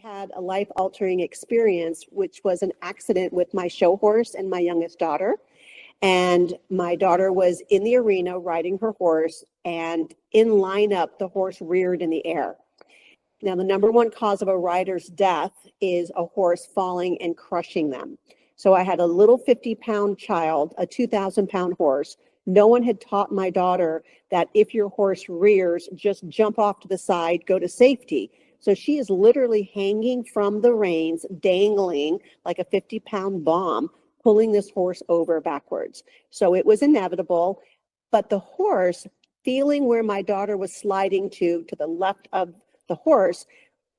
had a life-altering experience, which was an accident with my show horse and my youngest daughter. And my daughter was in the arena riding her horse, and in lineup, the horse reared in the air. Now, the number one cause of a rider's death is a horse falling and crushing them. So I had a little 50-pound child, a 2,000-pound horse. No one had taught my daughter that if your horse rears, just jump off to the side, go to safety. So she is literally hanging from the reins, dangling like a 50-pound bomb, pulling this horse over backwards. So it was inevitable, but the horse, feeling where my daughter was sliding to the left of the horse,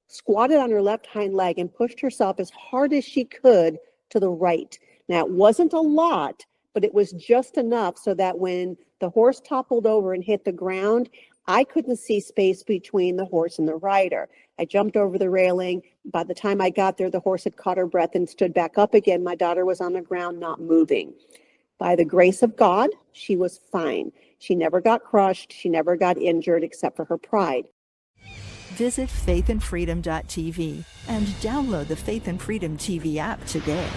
squatted on her left hind leg and pushed herself as hard as she could to the right. Now, it wasn't a lot, but it was just enough so that when the horse toppled over and hit the ground, I couldn't see space between the horse and the rider. I jumped over the railing. By the time I got there, the horse had caught her breath and stood back up again. My daughter was on the ground, not moving. By the grace of God, she was fine. She never got crushed. She never got injured except for her pride. Visit faithandfreedom.tv and download the Faith and Freedom TV app today.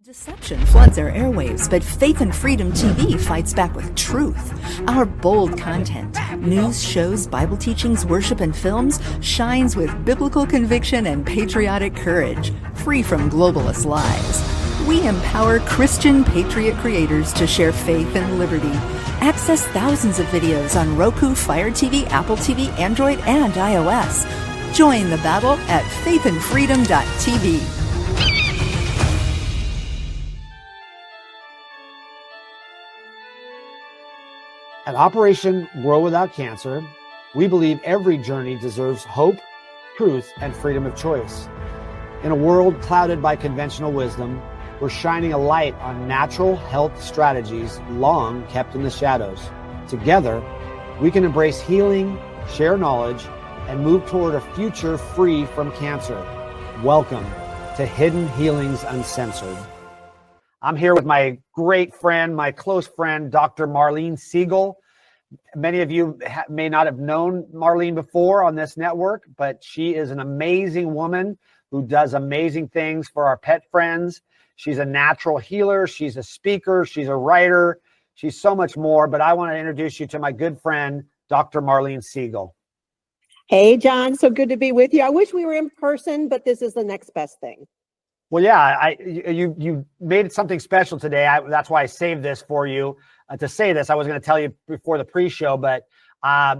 Deception floods our airwaves, but Faith and Freedom TV fights back with truth. Our bold content, news, shows, Bible teachings, worship, and films shines with biblical conviction and patriotic courage, free from globalist lies. We empower Christian patriot creators to share faith and liberty. Access thousands of videos on Roku, FireTV, Apple TV, Android, and iOS. Join the battle at faithandfreedom.tv. At Operation Grow Without Cancer, we believe every journey deserves hope, truth, and freedom of choice. In a world clouded by conventional wisdom, we're shining a light on natural health strategies long kept in the shadows. Together, we can embrace healing, share knowledge, and move toward a future free from cancer. Welcome to Hidden Healings Uncensored. I'm here with my great friend, my close friend, Dr. Marlene Siegel. Many of you may not have known Marlene before on this network, but she is an amazing woman who does amazing things for our pet friends. She's a natural healer. She's a speaker. She's a writer. She's so much more, but I want to introduce you to my good friend, Dr. Marlene Siegel. Hey, John, so good to be with you. I wish we were in person, but this is the next best thing. Well, yeah, you made something special today. That's why I saved this for you to say this. I was going to tell you before the pre-show, but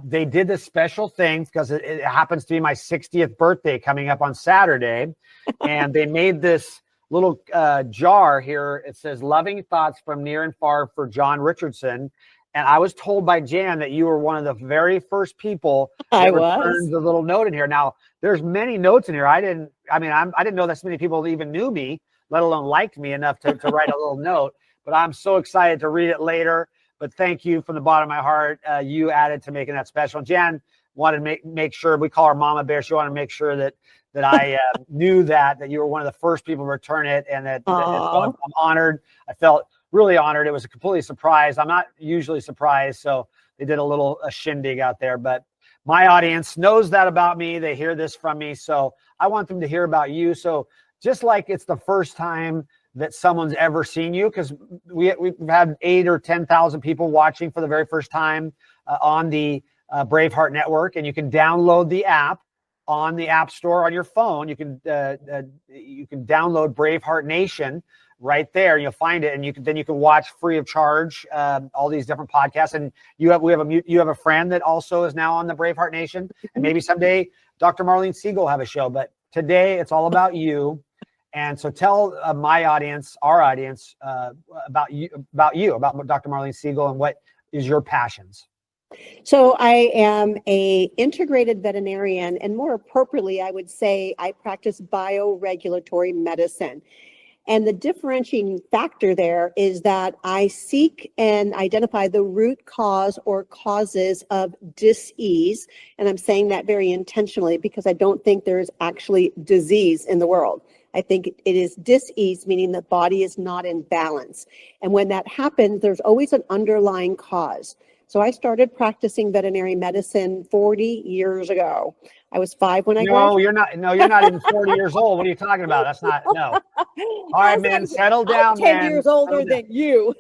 they did this special thing because it happens to be my 60th birthday coming up on Saturday. And they made this little jar here. It says, "Loving thoughts from near and far for John Richardson." And I was told by Jan that you were one of the very first people that returned the little note in here. Now, there's many notes in here. I didn't know that so many people even knew me, let alone liked me enough to write a little note. But I'm so excited to read it later. But thank you from the bottom of my heart. You added to making that special. Jan wanted to make sure, we call her Mama Bear. She wanted to make sure that I knew that you were one of the first people to return it, and that I'm honored. I felt really honored. It was a completely surprise. I'm not usually surprised, so they did a shindig out there. But my audience knows that about me. They hear this from me, so I want them to hear about you. So just like it's the first time that someone's ever seen you, because we've had 8,000 or 10,000 people watching for the very first time on the Braveheart Network, and you can download the app on the App Store on your phone. You can download Braveheart Nation right there. You'll find it, and you can watch free of charge all these different podcasts. And you have a friend that also is now on the Braveheart Nation, and maybe someday Dr. Marlene Siegel will have a show. But today it's all about you. And so tell my audience, our audience, about Dr. Marlene Siegel and what is your passions. So I am an integrated veterinarian, and more appropriately, I would say I practice bioregulatory medicine. And the differentiating factor there is that I seek and identify the root cause or causes of dis-ease. And I'm saying that very intentionally because I don't think there's actually disease in the world. I think it is dis-ease, meaning the body is not in balance. And when that happens, there's always an underlying cause. So I started practicing veterinary medicine 40 years ago. I was 5 when I No, graduated. you're not. No, you're not even 40 years old. What are you talking about? That's not. No. All right, man. Settle I'm down, 10 man. years older than you.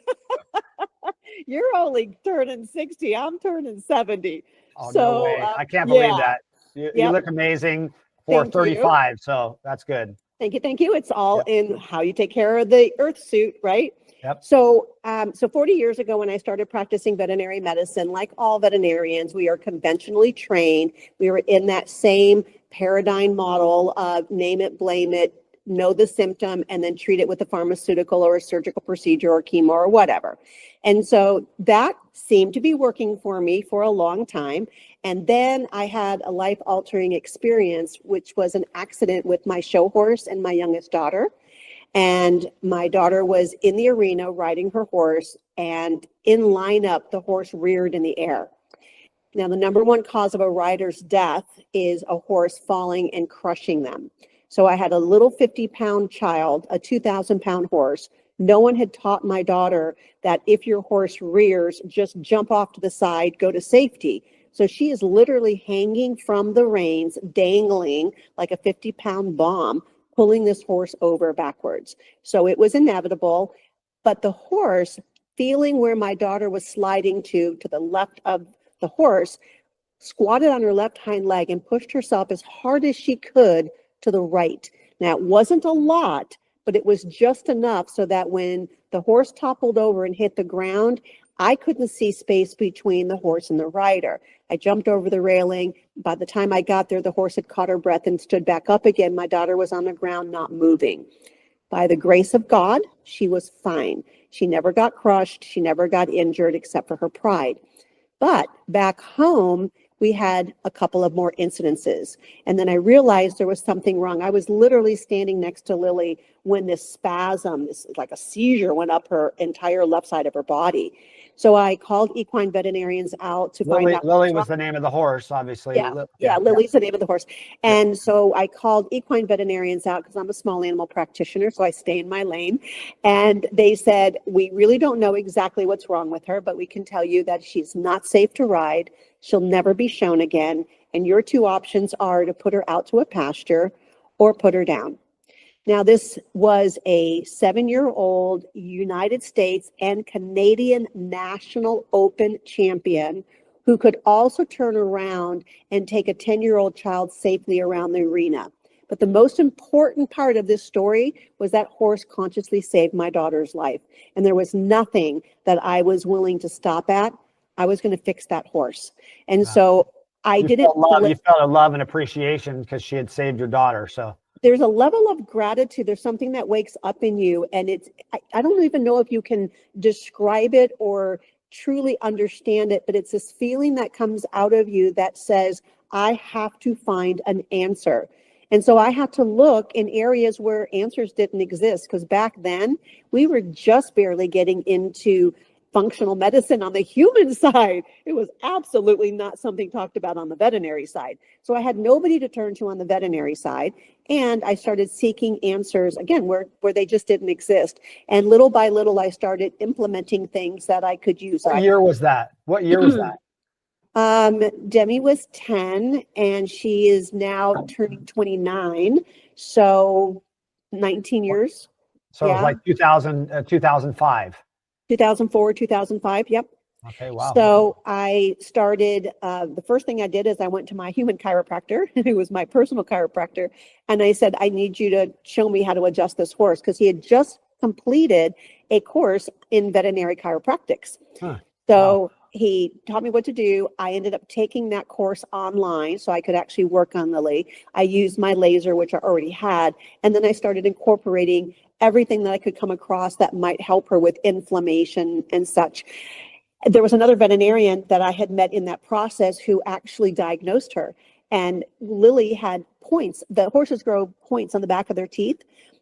You're only turning 60. I'm turning 70. Oh, no So, way. I can't believe yeah, that. You yep. look amazing for Thank you. 35. So that's good. Thank you. Thank you. It's all Yep. in how you take care of the earth suit, right? Yep. So, 40 years ago, when I started practicing veterinary medicine, like all veterinarians, we are conventionally trained. We were in that same paradigm model of name it, blame it, know the symptom, and then treat it with a pharmaceutical or a surgical procedure or chemo or whatever. And so that seemed to be working for me for a long time. And then I had a life-altering experience, which was an accident with my show horse and my youngest daughter. And my daughter was in the arena riding her horse, and in lineup, the horse reared in the air. Now, the number one cause of a rider's death is a horse falling and crushing them. So I had a little 50-pound child, a 2,000-pound horse. No one had taught my daughter that if your horse rears, just jump off to the side, go to safety. So she is literally hanging from the reins, dangling like a 50-pound bomb, pulling this horse over backwards. So it was inevitable, but the horse, feeling where my daughter was sliding to the left of the horse, squatted on her left hind leg and pushed herself as hard as she could to the right. Now, it wasn't a lot, but it was just enough so that when the horse toppled over and hit the ground, I couldn't see space between the horse and the rider. I jumped over the railing. By the time I got there, the horse had caught her breath and stood back up again. My daughter was on the ground, not moving. By the grace of God, she was fine. She never got crushed. She never got injured except for her pride. But back home, we had a couple of more incidences. And then I realized there was something wrong. I was literally standing next to Lily when this spasm, this like a seizure, went up her entire left side of her body. So I called equine veterinarians out to find out. Lily was the name of the horse, obviously. Yeah, Lily's the name of the horse. And so I called equine veterinarians out because I'm a small animal practitioner, so I stay in my lane. And they said, we really don't know exactly what's wrong with her, but we can tell you that she's not safe to ride. She'll never be shown again. And your two options are to put her out to a pasture or put her down. Now, this was a 7-year-old United States and Canadian National Open champion who could also turn around and take a 10-year-old child safely around the arena. But the most important part of this story was that horse consciously saved my daughter's life. And there was nothing that I was willing to stop at. I was going to fix that horse. And so I didn't. You felt a love and appreciation because she had saved your daughter. So there's a level of gratitude. There's something that wakes up in you. And I don't even know if you can describe it or truly understand it, but it's this feeling that comes out of you that says, I have to find an answer. And so I had to look in areas where answers didn't exist, because back then we were just barely getting into functional medicine on the human side. It was absolutely not something talked about on the veterinary side. So I had nobody to turn to on the veterinary side. And I started seeking answers, again, where they just didn't exist. And little by little, I started implementing things that I could use. What year was that? What year was that? Demi was 10 and she is now turning 29. So 19 years. So it was like 2005. 2004, 2005. Yep. Okay. Wow. So I started, the first thing I did is I went to my human chiropractor, who was my personal chiropractor. And I said, I need you to show me how to adjust this horse, because he had just completed a course in veterinary chiropractics. So he taught me what to do. I ended up taking that course online so I could actually work on Lily. I used my laser, which I already had. And then I started incorporating everything that I could come across that might help her with inflammation and such. There was another veterinarian that I had met in that process who actually diagnosed her. And Lily had points. The horses grow points on the back of their teeth.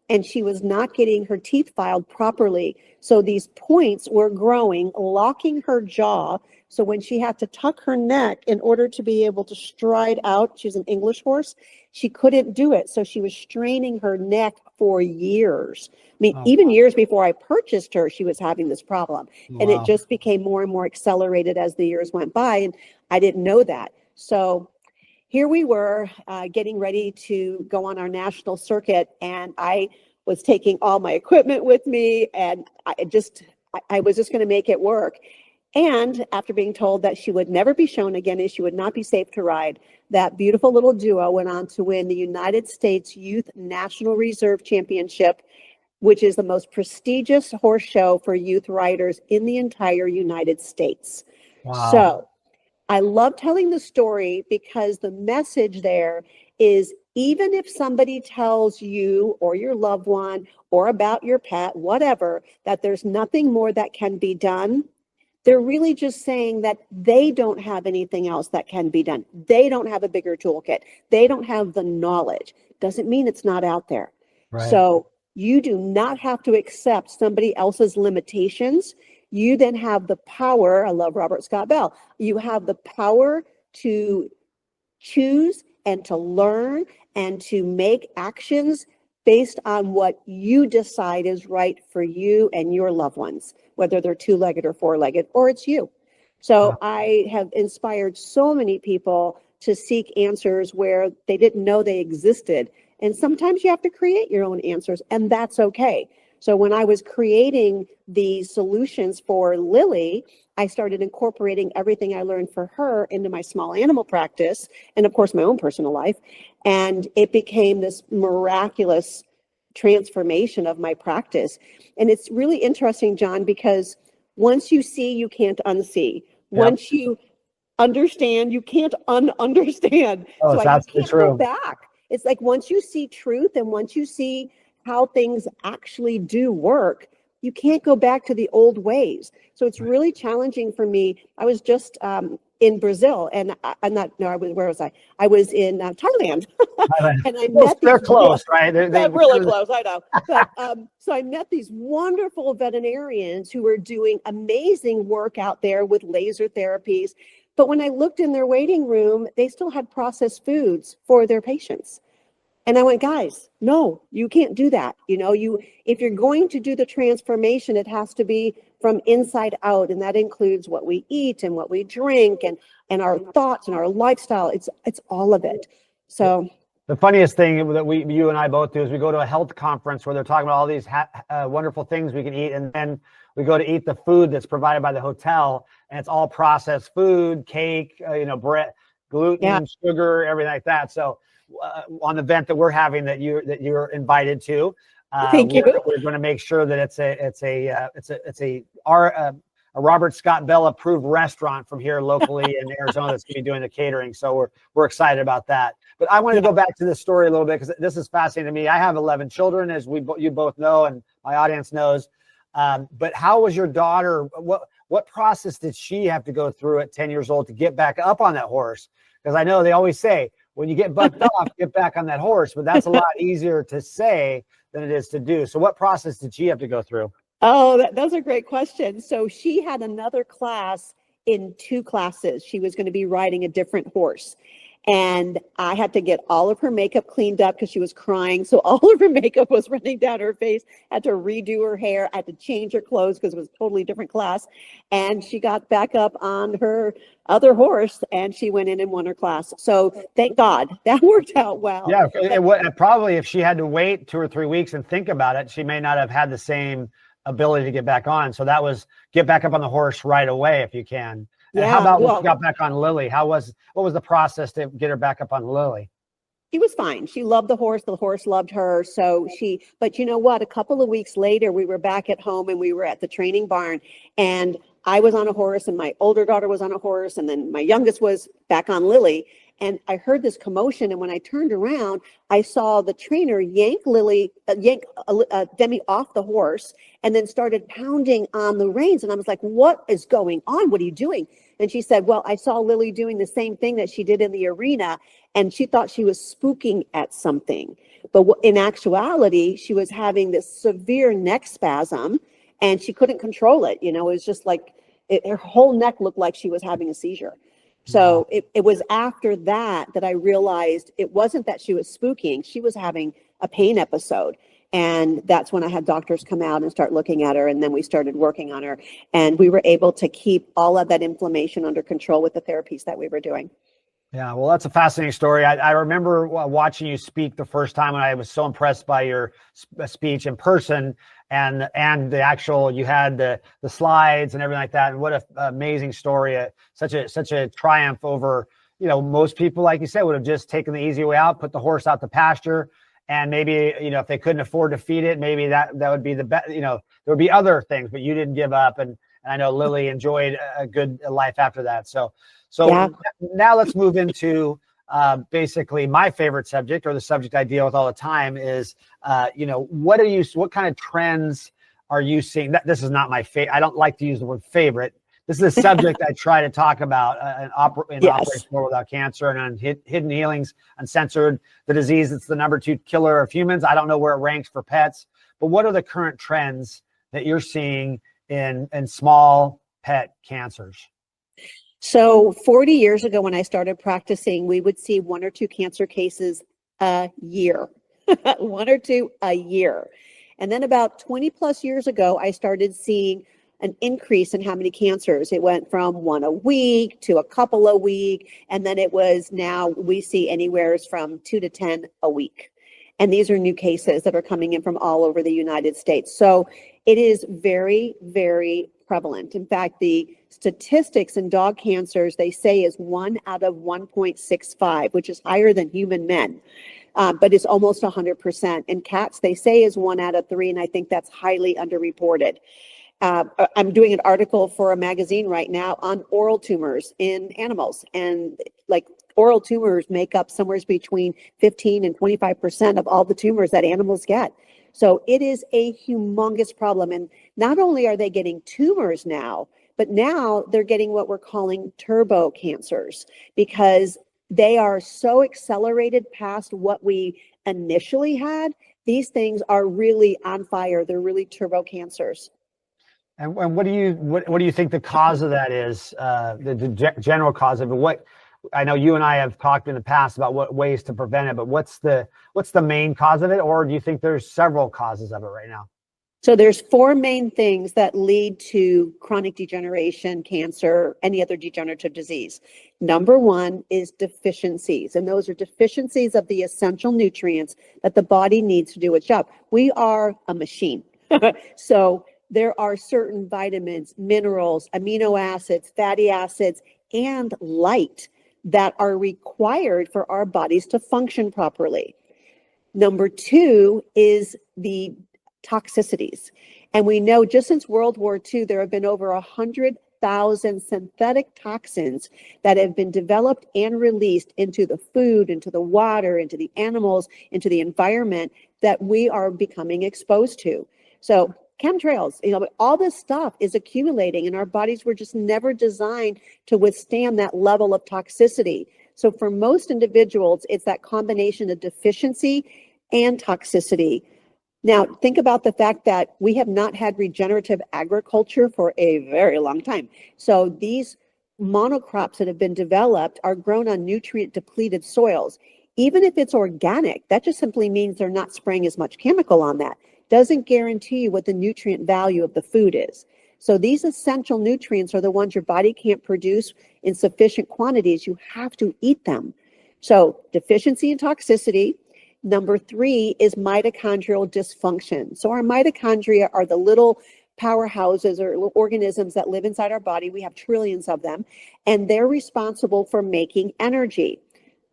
and she was not getting her teeth filed properly. So these points were growing, locking her jaw. So when she had to tuck her neck in order to be able to stride out, she's an English horse, she couldn't do it. So she was straining her neck for years. I mean, even years before I purchased her, she was having this problem. And it just became more and more accelerated as the years went by. And I didn't know that. So here we were getting ready to go on our national circuit. And I was taking all my equipment with me. And I was just going to make it work. And after being told that she would never be shown again and she would not be safe to ride, that beautiful little duo went on to win the United States Youth National Reserve Championship, which is the most prestigious horse show for youth riders in the entire United States. Wow. So I love telling the story because the message there is, even if somebody tells you or your loved one or about your pet, whatever, that there's nothing more that can be done, they're really just saying that they don't have anything else that can be done. They don't have a bigger toolkit. They don't have the knowledge. Doesn't mean it's not out there. Right. So you do not have to accept somebody else's limitations. You then have the power. I love Robert Scott Bell. You have the power to choose and to learn and to make actions based on what you decide is right for you and your loved ones, whether they're two-legged or four-legged, or it's you. So I have inspired so many people to seek answers where they didn't know they existed. And sometimes you have to create your own answers, and that's okay. So when I was creating the solutions for Lily, I started incorporating everything I learned for her into my small animal practice and, of course, my own personal life. And it became this miraculous transformation of my practice. And it's really interesting, John, because once you see, you can't unsee. Once you understand, you can't un-understand. Oh, so it's I absolutely can't true. go back. It's like once you see truth and once you see how things actually do work, you can't go back to the old ways. So it's really challenging for me. I was just in Brazil, and where was I? I was in Thailand. And I met they're close, right? They're really close, I know. But so I met these wonderful veterinarians who were doing amazing work out there with laser therapies. But when I looked in their waiting room, they still had processed foods for their patients. And I went, guys, no, you can't do that. You know, if you're going to do the transformation, it has to be from inside out. And that includes what we eat and what we drink and our thoughts and our lifestyle. It's all of it. So the funniest thing that you and I both do is we go to a health conference where they're talking about all these wonderful things we can eat. And then we go to eat the food that's provided by the hotel, and it's all processed food, cake, bread, gluten, sugar, everything like that. So on the event that we're having that you're invited to, thank you. We're going to make sure that it's a Robert Scott Bell approved restaurant from here locally in Arizona that's going to be doing the catering. So we're excited about that. But I wanted to go back to this story a little bit because this is fascinating to me. I have 11 children, as you both know, and my audience knows. But how was your daughter? What process did she have to go through at 10 years old to get back up on that horse? Because I know they always say, when you get bucked off, get back on that horse. But that's a lot easier to say than it is to do. So what process did she have to go through? Oh, those are great questions. So she had another class in 2 classes. She was going to be riding a different horse. And I had to get all of her makeup cleaned up because she was crying. So all of her makeup was running down her face. I had to redo her hair. I had to change her clothes because it was a totally different class. And she got back up on her other horse and she went in and won her class. So thank God that worked out well. Yeah, probably if she had to wait 2 or 3 weeks and think about it, she may not have had the same ability to get back on. So that was get back up on the horse right away if you can. And how about when she got back on Lily? What was the process to get her back up on Lily? She was fine. She loved the horse loved her. So but you know what? A couple of weeks later, we were back at home and we were at the training barn, and I was on a horse and my older daughter was on a horse, and then my youngest was back on Lily. And I heard this commotion, and when I turned around, I saw the trainer yank Demi off the horse and then started pounding on the reins. And I was like, what is going on? What are you doing? And she said, well, I saw Lily doing the same thing that she did in the arena, and she thought she was spooking at something. But in actuality, she was having this severe neck spasm and she couldn't control it. It was just like her whole neck looked like she was having a seizure. So it was after that I realized it wasn't that she was spooking. She was having a pain episode. And that's when I had doctors come out and start looking at her. And then we started working on her. And we were able to keep all of that inflammation under control with the therapies that we were doing. Yeah, well, that's a fascinating story. I remember watching you speak the first time, and I was so impressed by your speech in person, and the actual, you had the slides and everything like that. And what an amazing story! Such a triumph over, most people, like you said, would have just taken the easy way out, put the horse out to pasture, and maybe if they couldn't afford to feed it, maybe that would be the best. There would be other things, but you didn't give up, and I know Lily enjoyed a good life after that. So yeah. Now let's move into basically my favorite subject, or the subject I deal with all the time, is what kind of trends are you seeing? This is not my favorite. I don't like to use the word favorite. This is a subject I try to talk about in Operation World Without Cancer, and on Hidden Healings Uncensored, the disease that's the #2 killer of humans. I don't know where it ranks for pets, but what are the current trends that you're seeing in small pet cancers? So 40 years ago, when I started practicing, we would see 1 or 2 cancer cases a year, 1 or 2 a year. And then about 20 plus years ago, I started seeing an increase in how many cancers. It went from 1 a week to a couple a week. And then now we see anywhere from 2 to 10 a week. And these are new cases that are coming in from all over the United States. So it is very, very prevalent. In fact, the statistics in dog cancers, they say, is 1 out of 1.65, which is higher than human men, but it's almost 100%. In cats, they say, is 1 out of 3, and I think that's highly underreported. I'm doing an article for a magazine right now on oral tumors in animals, and oral tumors make up somewhere between 15 and 25% of all the tumors that animals get. So it is a humongous problem. And not only are they getting tumors now, but now they're getting what we're calling turbo cancers, because they are so accelerated past what we initially had. These things are really on fire. They're really turbo cancers. And what do you think the cause of that is? The general cause of it. What, I know you and I have talked in the past about what ways to prevent it, but what's the main cause of it? Or do you think there's several causes of it right now? So there's 4 main things that lead to chronic degeneration, cancer, any other degenerative disease. Number 1 is deficiencies, and those are deficiencies of the essential nutrients that the body needs to do its job. We are a machine. So there are certain vitamins, minerals, amino acids, fatty acids, and light that are required for our bodies to function properly. Number 2 is the toxicities. And we know just since World War II, there have been over 100,000 synthetic toxins that have been developed and released into the food, into the water, into the animals, into the environment that we are becoming exposed to. So chemtrails, all this stuff is accumulating, and our bodies were just never designed to withstand that level of toxicity. So for most individuals, it's that combination of deficiency and toxicity. Now, think about the fact that we have not had regenerative agriculture for a very long time. So these monocrops that have been developed are grown on nutrient depleted soils. Even if it's organic, that just simply means they're not spraying as much chemical on that. Doesn't guarantee you what the nutrient value of the food is. So these essential nutrients are the ones your body can't produce in sufficient quantities. You have to eat them. So deficiency and toxicity. Number 3 is mitochondrial dysfunction. So our mitochondria are the little powerhouses or organisms that live inside our body. We have trillions of them, and they're responsible for making energy.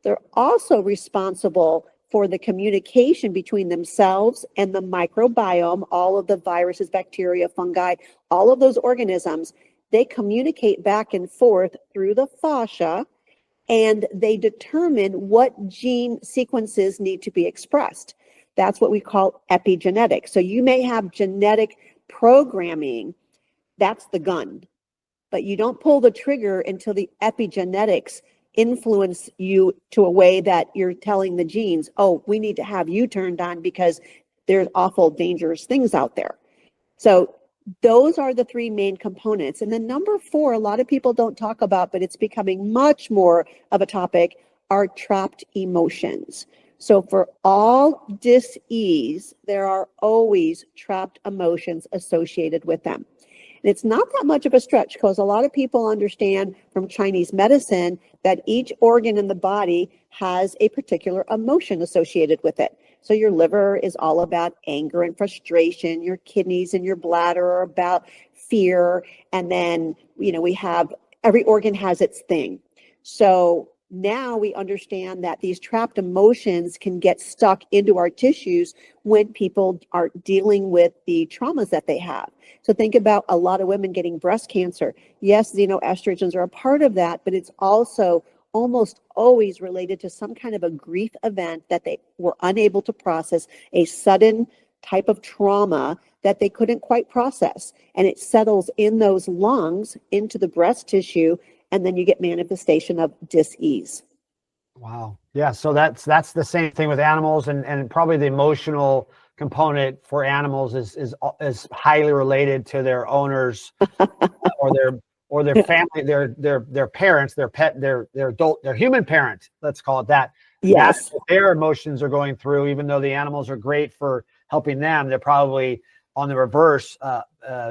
They're also responsible for the communication between themselves and the microbiome, all of the viruses, bacteria, fungi, all of those organisms. They communicate back and forth through the fascia, and they determine what gene sequences need to be expressed. That's what we call epigenetics. So you may have genetic programming, that's the gun, but you don't pull the trigger until the epigenetics influence you to a way that you're telling the genes, oh, we need to have you turned on because there's awful dangerous things out there. So those are the three main components. And then number 4, a lot of people don't talk about, but it's becoming much more of a topic, are trapped emotions. So for all dis-ease, there are always trapped emotions associated with them. And it's not that much of a stretch because a lot of people understand from Chinese medicine that each organ in the body has a particular emotion associated with it. So your liver is all about anger and frustration. Your kidneys and your bladder are about fear. And then, we have, every organ has its thing. So now we understand that these trapped emotions can get stuck into our tissues when people are dealing with the traumas that they have. So think about a lot of women getting breast cancer. Yes, xenoestrogens are a part of that, but it's also almost always related to some kind of a grief event that they were unable to process, a sudden type of trauma that they couldn't quite process. And it settles in those lungs into the breast tissue, and then you get manifestation of dis-ease. Wow. Yeah. So that's the same thing with animals, and probably the emotional component for animals is highly related to their owners or their family, their parents, their pet, their adult, their human parent. Let's call it that. Yes. That's what their emotions are going through. Even though the animals are great for helping them, they're probably on the reverse,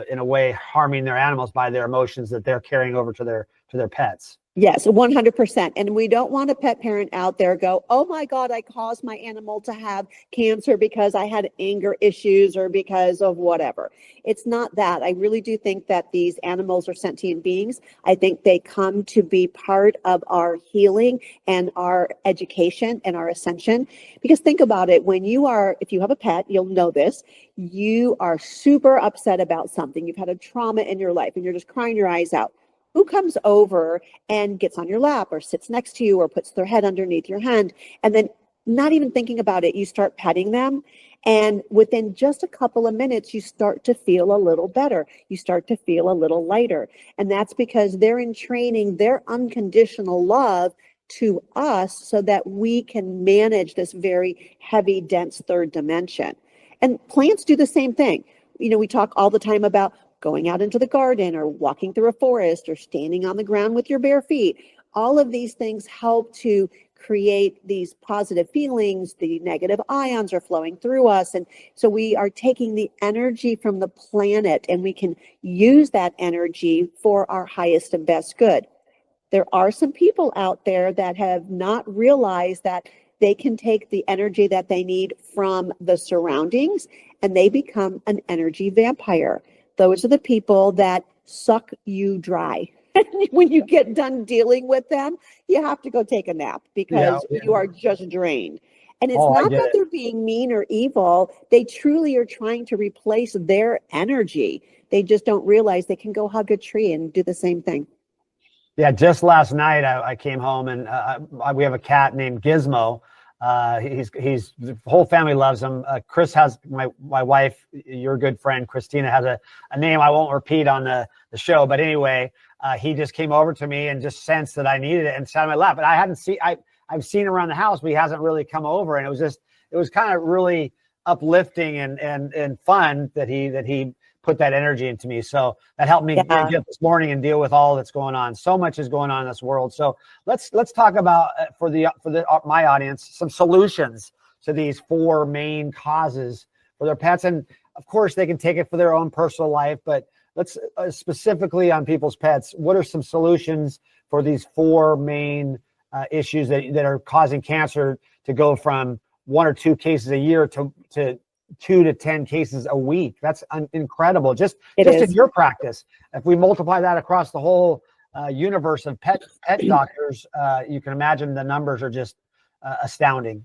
in a way, harming their animals by their emotions that they're carrying over to their pets. Yes, 100%. And we don't want a pet parent out there go, oh my God, I caused my animal to have cancer because I had anger issues or because of whatever. It's not that. I really do think that these animals are sentient beings. I think they come to be part of our healing and our education and our ascension. Because think about it, if you have a pet, you'll know this, you are super upset about something. You've had a trauma in your life and you're just crying your eyes out. Who comes over and gets on your lap or sits next to you or puts their head underneath your hand, and then not even thinking about it, you start petting them, and within just a couple of minutes you start to feel a little better, you start to feel a little lighter. And that's because they're entraining their unconditional love to us so that we can manage this very heavy, dense third dimension. And plants do the same thing. We talk all the time about going out into the garden or walking through a forest or standing on the ground with your bare feet. All of these things help to create these positive feelings. The negative ions are flowing through us. And so we are taking the energy from the planet and we can use that energy for our highest and best good. There are some people out there that have not realized that they can take the energy that they need from the surroundings and they become an energy vampire. Those are the people that suck you dry. When you get done dealing with them, you have to go take a nap because you are just drained. And it's not that they're being mean or evil. They truly are trying to replace their energy. They just don't realize they can go hug a tree and do the same thing. Yeah, just last night I came home and we have a cat named Gizmo. He's the whole family loves him. Chris has my wife, your good friend Christina, has a name I won't repeat on the show, but anyway, he just came over to me and just sensed that I needed it and sat on my lap. But I've seen him around the house, but he hasn't really come over, and it was kind of really uplifting and fun that he put that energy into me. So that helped me get up this morning and deal with all that's going on. So much is going on in this world. So let's talk about for my audience some solutions to these 4 main causes for their pets. And of course they can take it for their own personal life, but let's specifically on people's pets. What are some solutions for these 4 main issues that are causing cancer to go from 1 or 2 cases a year to 2 to 10 cases a week? That's incredible. Just in your practice, if we multiply that across the whole universe of pet doctors, you can imagine the numbers are just astounding.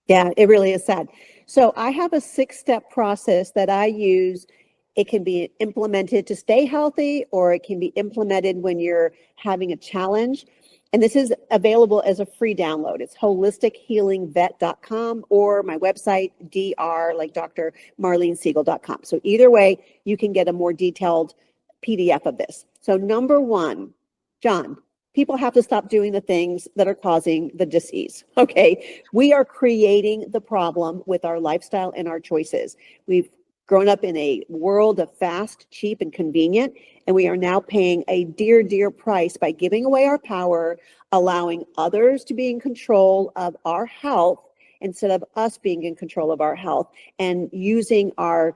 Yeah, it really is sad. So I have a 6-step process that I use. It can be implemented to stay healthy, or it can be implemented when you're having a challenge. And this is available as a free download. It's holistichealingvet.com or my website, dr, like Dr. MarleneSiegel.com. So either way, you can get a more detailed PDF of this. So number 1, John, people have to stop doing the things that are causing the disease. Okay. We are creating the problem with our lifestyle and our choices. We've grown up in a world of fast, cheap, and convenient, and we are now paying a dear, dear price by giving away our power, allowing others to be in control of our health instead of us being in control of our health, and using our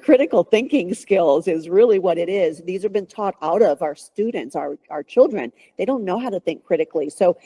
critical thinking skills is really what it is. These have been taught out of our students, our children. They don't know how to think critically. So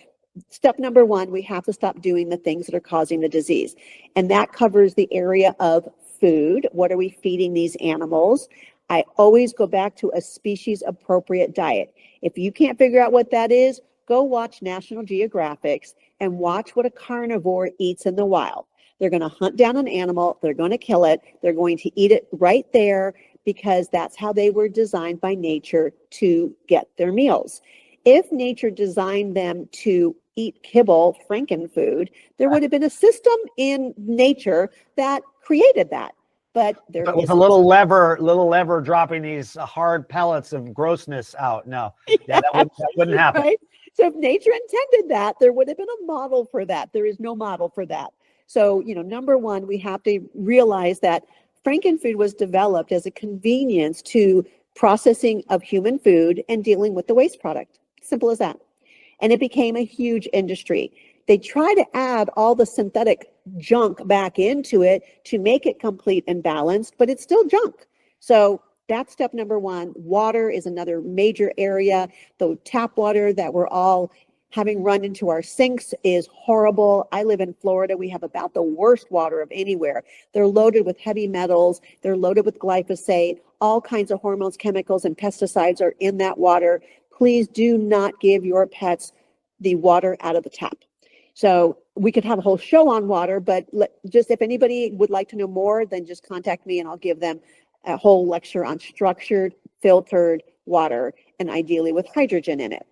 step number one, we have to stop doing the things that are causing the disease. And that covers the area of food. What are we feeding these animals? I always go back to a species appropriate diet. If you can't figure out what that is, go watch National Geographics and watch what a carnivore eats in the wild. They're going to hunt down an animal, they're going to kill it, they're going to eat it right there, because that's how they were designed by nature to get their meals. If nature designed them to eat kibble, frankenfood, there would have been a system in nature that created that. But there with is a little lever dropping these hard pellets of grossness out. No, yeah, that wouldn't happen. Right? So if nature intended that, there would have been a model for that. There is no model for that. So, number one, we have to realize that frankenfood was developed as a convenience to processing of human food and dealing with the waste product. Simple as that. And it became a huge industry. They try to add all the synthetic junk back into it to make it complete and balanced, but it's still junk. So that's step number one. Water is another major area. The tap water that we're all having run into our sinks is horrible. I live in Florida. We have about the worst water of anywhere. They're loaded with heavy metals. They're loaded with glyphosate. All kinds of hormones, chemicals, and pesticides are in that water. Please do not give your pets the water out of the tap. So we could have a whole show on water, but just if anybody would like to know more, then just contact me and I'll give them a whole lecture on structured, filtered water, and ideally with hydrogen in it.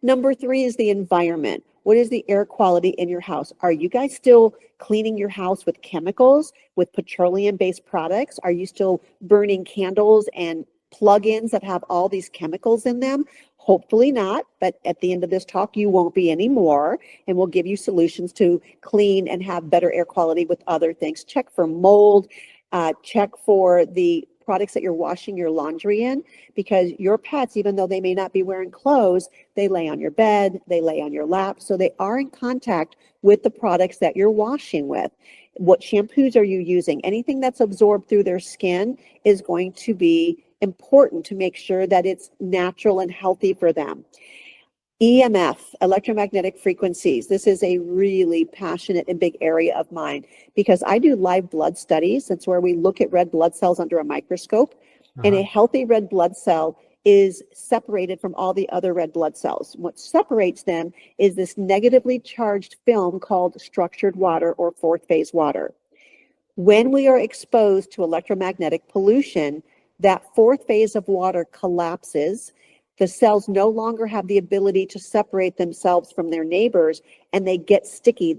Number three is the environment. What is the air quality in your house? Are you guys still cleaning your house with chemicals, with petroleum-based products? Are you still burning candles and plug-ins that have all these chemicals in them? Hopefully not, but at the end of this talk, you won't be anymore, and we'll give you solutions to clean and have better air quality with other things. Check for mold, check for the products that you're washing your laundry in, because your pets, even though they may not be wearing clothes, they lay on your bed, they lay on your lap, so they are in contact with the products that you're washing with. What shampoos are you using? Anything that's absorbed through their skin is going to be important to make sure that it's natural and healthy for them. EMF, electromagnetic frequencies. This is a really passionate and big area of mine because I do live blood studies. That's where we look at red blood cells under a microscope. And a healthy red blood cell is separated from all the other red blood cells. What separates them is this negatively charged film called structured water or fourth phase water. When we are exposed to electromagnetic pollution, that fourth phase of water collapses. The cells no longer have the ability to separate themselves from their neighbors, and they get sticky.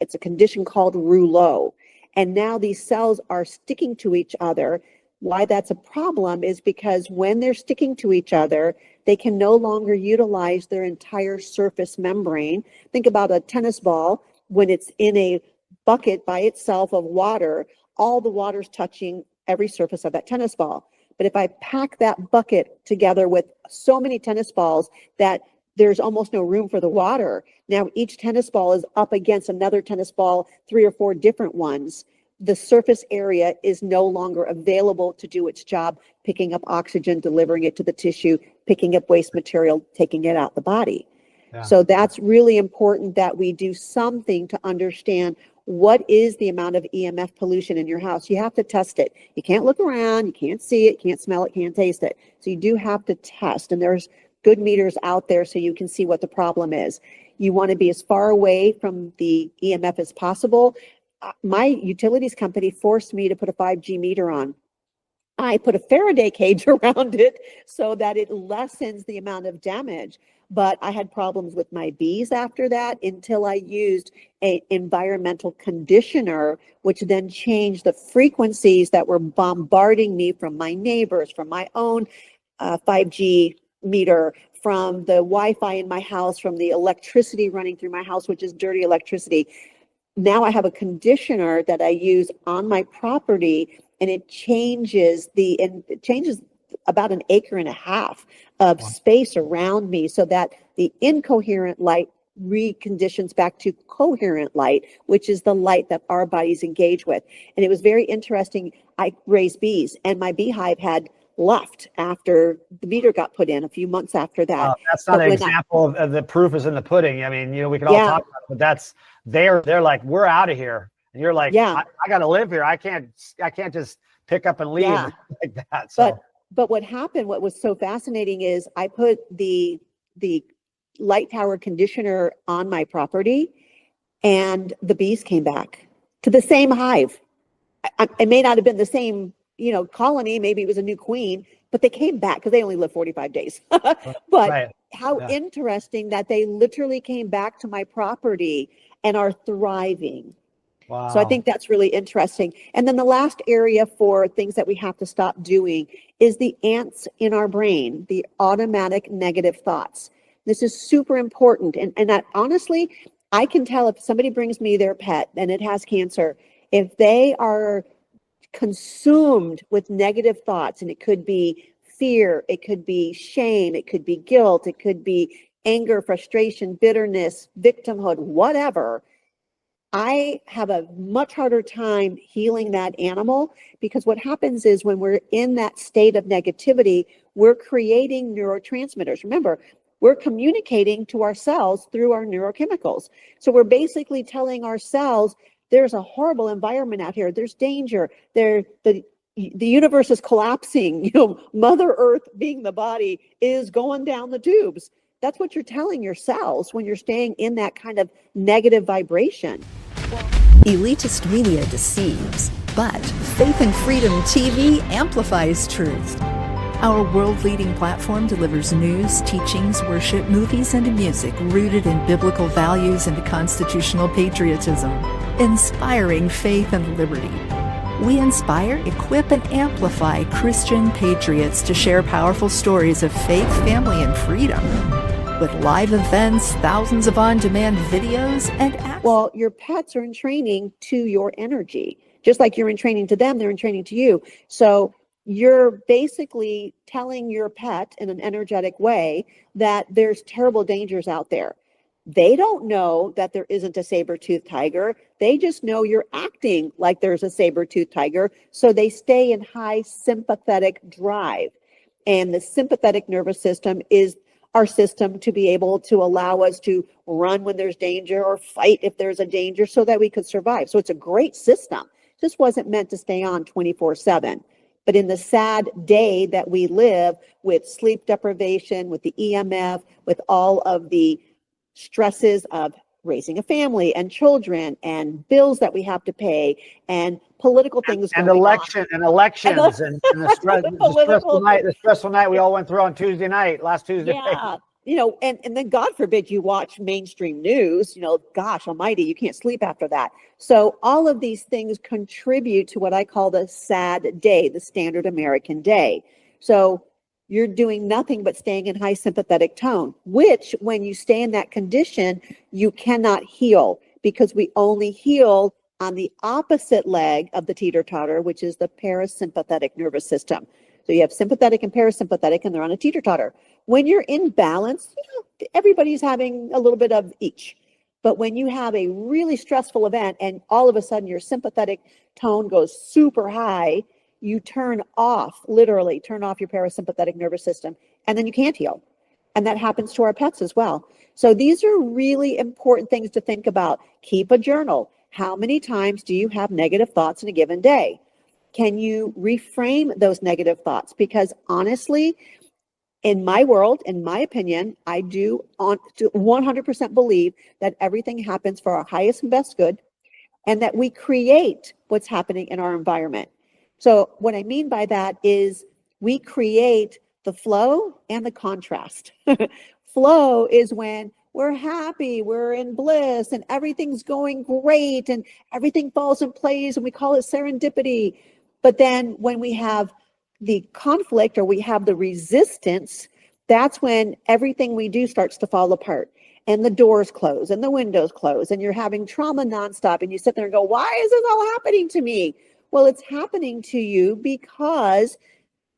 It's a condition called rouleau. And now these cells are sticking to each other. Why that's a problem is because when they're sticking to each other, they can no longer utilize their entire surface membrane. Think about a tennis ball. When it's in a bucket by itself of water, all the water's touching every surface of that tennis ball. But if I pack that bucket together with so many tennis balls that there's almost no room for the water, now each tennis ball is up against another tennis ball, 3 or 4 different ones. The surface area is no longer available to do its job, picking up oxygen, delivering it to the tissue, picking up waste material, taking it out the body. Yeah. So that's really important that we do something to understand what is the amount of EMF pollution in your house. You have to test it. You can't look around, you can't see it, can't smell it, can't taste it. So you do have to test, and there's good meters out there so you can see what the problem is. You want to be as far away from the EMF as possible. My utilities company forced me to put a 5G meter on. I put a Faraday cage around it so that it lessens the amount of damage. But I had problems with my bees after that until I used an environmental conditioner, which then changed the frequencies that were bombarding me from my neighbors, from my own 5G meter, from the Wi-Fi in my house, from the electricity running through my house, which is dirty electricity. Now I have a conditioner that I use on my property, and it changes about 1.5 acres of space around me so that the incoherent light reconditions back to coherent light, which is the light that our bodies engage with. And it was very interesting. I raised bees, and my beehive had left after the meter got put in a few months after that. That's not an example of the proof is in the pudding. I mean, we can all talk about it, but that's they're like, we're out of here, and you're like, I got to live here. I can't just pick up and leave like that. So. But what happened, what was so fascinating is I put the light tower conditioner on my property, and the bees came back to the same hive. It may not have been the same, colony. Maybe it was a new queen, but they came back because they only live 45 days. But how interesting that they literally came back to my property and are thriving. Wow. So I think that's really interesting. And then the last area for things that we have to stop doing is the ants in our brain, the automatic negative thoughts. This is super important. And that honestly, I can tell if somebody brings me their pet and it has cancer, if they are consumed with negative thoughts, and it could be fear, it could be shame, it could be guilt, it could be anger, frustration, bitterness, victimhood, whatever, I have a much harder time healing that animal, because what happens is when we're in that state of negativity, we're creating neurotransmitters. Remember, we're communicating to ourselves through our neurochemicals. So we're basically telling ourselves there's a horrible environment out here. There's danger. The universe is collapsing. Mother Earth, being the body, is going down the tubes. That's what you're telling yourselves when you're staying in that kind of negative vibration. Elitist media deceives, but Faith and Freedom TV amplifies truth. Our world-leading platform delivers news, teachings, worship, movies, and music rooted in biblical values and constitutional patriotism, inspiring faith and liberty. We inspire, equip, and amplify Christian patriots to share powerful stories of faith, family, and freedom. With live events, thousands of on-demand videos, and well, your pets are in training to your energy. Just like you're in training to them, they're in training to you. So you're basically telling your pet in an energetic way that there's terrible dangers out there. They don't know that there isn't a saber-toothed tiger. They just know you're acting like there's a saber-toothed tiger. So they stay in high sympathetic drive. And the sympathetic nervous system is our system to be able to allow us to run when there's danger or fight if there's a danger so that we could survive. So it's a great system. Just wasn't meant to stay on 24/7. But in the sad day that we live, with sleep deprivation, with the EMF, with all of the stresses of raising a family and children and bills that we have to pay and political things and going elections and the stressful night we all went through on last Tuesday. And then God forbid you watch mainstream news, gosh almighty, you can't sleep after that. So all of these things contribute to what I call the sad day, the standard American day. So you're doing nothing but staying in high sympathetic tone, which when you stay in that condition, you cannot heal, because we only heal on the opposite leg of the teeter-totter, which is the parasympathetic nervous system. So you have sympathetic and parasympathetic, and they're on a teeter-totter. When you're in balance, everybody's having a little bit of each. But when you have a really stressful event and all of a sudden your sympathetic tone goes super high, you literally turn off your parasympathetic nervous system, and then you can't heal. And that happens to our pets as well. So these are really important things to think about. Keep a journal. How many times do you have negative thoughts in a given day? Can you reframe those negative thoughts? Because honestly, in my world, in my opinion, I do 100% believe that everything happens for our highest and best good, and that we create what's happening in our environment. So what I mean by that is we create the flow and the contrast. Flow is when we're happy, we're in bliss, and everything's going great, and everything falls in place, and we call it serendipity. But then when we have the conflict, or we have the resistance, that's when everything we do starts to fall apart, and the doors close and the windows close, and you're having trauma nonstop, and you sit there and go, why is this all happening to me? Well, it's happening to you because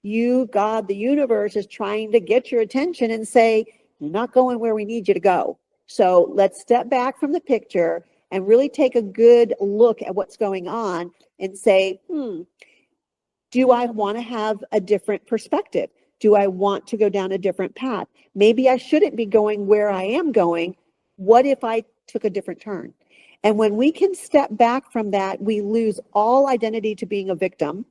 you, God, the universe is trying to get your attention and say, you're not going where we need you to go. So let's step back from the picture and really take a good look at what's going on and say, do I want to have a different perspective? Do I want to go down a different path? Maybe I shouldn't be going where I am going. What if I took a different turn? And when we can step back from that, we lose all identity to being a victim.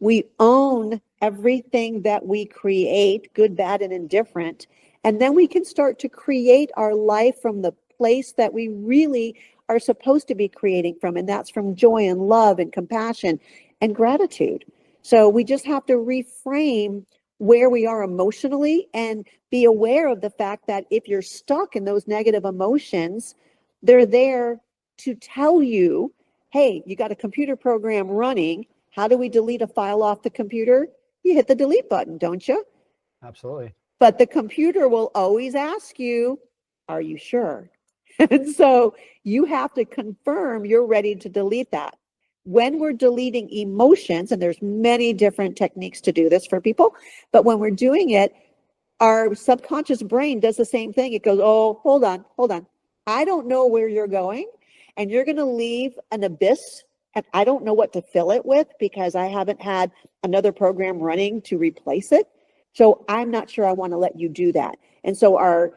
We own everything that we create, good, bad, and indifferent. And then we can start to create our life from the place that we really are supposed to be creating from. And that's from joy and love and compassion and gratitude. So we just have to reframe where we are emotionally and be aware of the fact that if you're stuck in those negative emotions, they're there to tell you, hey, you got a computer program running. How do we delete a file off the computer? You hit the delete button, don't you? Absolutely. But the computer will always ask you, are you sure? And so you have to confirm you're ready to delete that. When we're deleting emotions, and there's many different techniques to do this for people, but when we're doing it, our subconscious brain does the same thing. It goes, oh, hold on. I don't know where you're going, and you're going to leave an abyss, and I don't know what to fill it with because I haven't had another program running to replace it. So I'm not sure I want to let you do that. And so our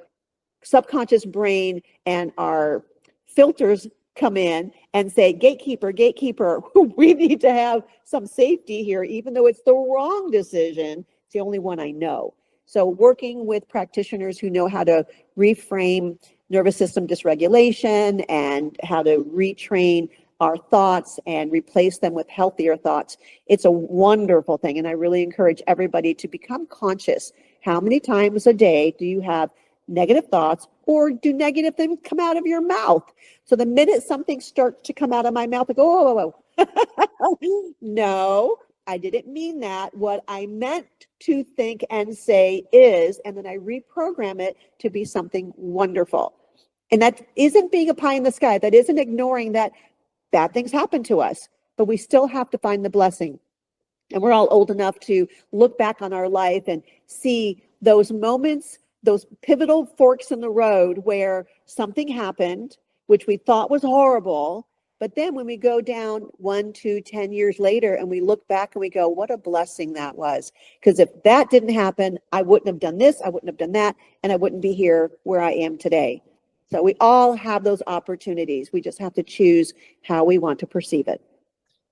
subconscious brain and our filters come in and say, gatekeeper, we need to have some safety here, even though it's the wrong decision. It's the only one I know. So working with practitioners who know how to reframe nervous system dysregulation and how to retrain our thoughts and replace them with healthier thoughts, it's a wonderful thing. And I really encourage everybody to become conscious. How many times a day do you have negative thoughts, or do negative things come out of your mouth? So the minute something starts to come out of my mouth, I go, oh. No, I didn't mean that. What I meant to think and say is, and then I reprogram it to be something wonderful. And that isn't being a pie in the sky. That isn't ignoring that bad things happen to us, but we still have to find the blessing. And we're all old enough to look back on our life and see those moments, those pivotal forks in the road where something happened, which we thought was horrible. But then when we go down 1, 2, 10 years later and we look back and we go, what a blessing that was. Because if that didn't happen, I wouldn't have done this, I wouldn't have done that, and I wouldn't be here where I am today. So we all have those opportunities. We just have to choose how we want to perceive it.